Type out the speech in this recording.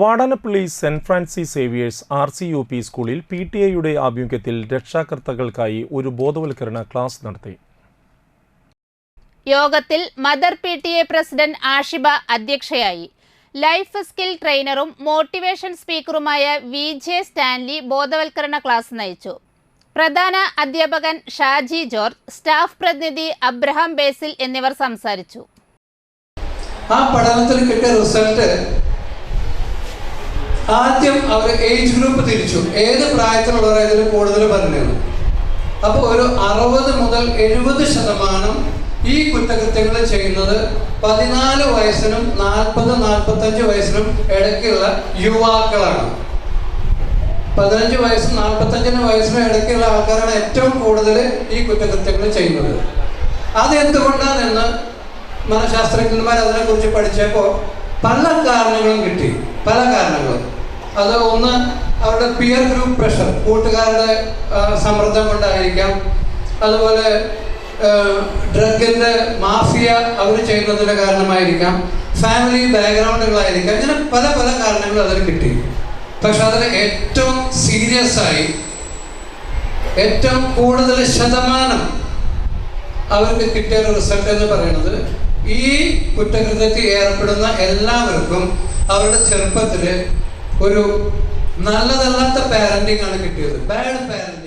Vadanappally saint Francis Xavier's RCUP സ്കൂളിൽ PTA ആഭിമുഖ്യത്തിൽ രക്ഷാകർത്താക്കൾക്കായി ഒരു ബോധവൽക്കരണ ക്ലാസ് നടത്തി. യോഗത്തിൽ മദർ PTA പ്രസിഡന്റ് ആഷിബ അധ്യക്ഷയായി. ലൈഫ് സ്കിൽ ട്രെയിനറും മോട്ടിവേഷൻ സ്പീക്കറുമായ VJ സ്റ്റാൻലി ബോധവൽക്കരണ ക്ലാസ് നയിച്ചു. പ്രധാന അധ്യാപകൻ ഷാജി ജോർജ്, സ്റ്റാഫ് പ്രതിനിധി അബ്രഹാം ബേസിൽ എന്നിവർ സംസാരിച്ചു. ആ പഠനത്തിൽ കിട്ടിയ റിസൾട്ട് ആദ്യം അവർ ഏജ് ഗ്രൂപ്പ് തിരിച്ചു, ഏത് പ്രായത്തിലുള്ളവർ ഇതിൽ കൂടുതൽ പറഞ്ഞത്. അപ്പോൾ ഒരു 60 മുതൽ 70% ഈ കുറ്റകൃത്യങ്ങൾ ചെയ്യുന്നത് 14 വയസ്സിനും 40-45 വയസ്സിനും ഇടയ്ക്കുള്ള യുവാക്കളാണ്. 15 വയസ്സും 45 വയസ്സിനും ഇടയ്ക്കുള്ള ആൾക്കാരാണ് ഏറ്റവും കൂടുതൽ ഈ കുറ്റകൃത്യങ്ങൾ ചെയ്യുന്നത്. അതെന്തുകൊണ്ടാണെന്ന് മനഃശാസ്ത്രജ്ഞന്മാർ അതിനെക്കുറിച്ച് പഠിച്ചപ്പോൾ പല കാരണങ്ങളും കിട്ടി. പല കാരണങ്ങളും അത് ഒന്ന് അവരുടെ പിയർ ഗ്രൂപ്പ് പ്രഷർ, കൂട്ടുകാരുടെ സമ്മർദ്ദം കൊണ്ടായിരിക്കാം. അതുപോലെ ഡ്രഗിൻ്റെ മാഫിയ അവർ ചെയ്യുന്നതിൻ്റെ കാരണമായിരിക്കാം. ഫാമിലി ബാക്ക്ഗ്രൗണ്ടുകളായിരിക്കാം. ഇങ്ങനെ പല പല കാരണങ്ങൾ അതിൽ കിട്ടി. പക്ഷെ അതിൽ ഏറ്റവും സീരിയസ് ആയി ഏറ്റവും കൂടുതൽ ശതമാനം അവർക്ക് കിട്ടിയ റിസൾട്ട് എന്ന് പറയുന്നത് ഈ കുറ്റകൃത്യത്തിൽ ഏർപ്പെടുന്ന എല്ലാവർക്കും അവരുടെ ചെറുപ്പത്തിൽ ഒരു നല്ലതല്ലാത്ത പാരന്റിങ് ആണ് കിട്ടിയത്. Bad parenting.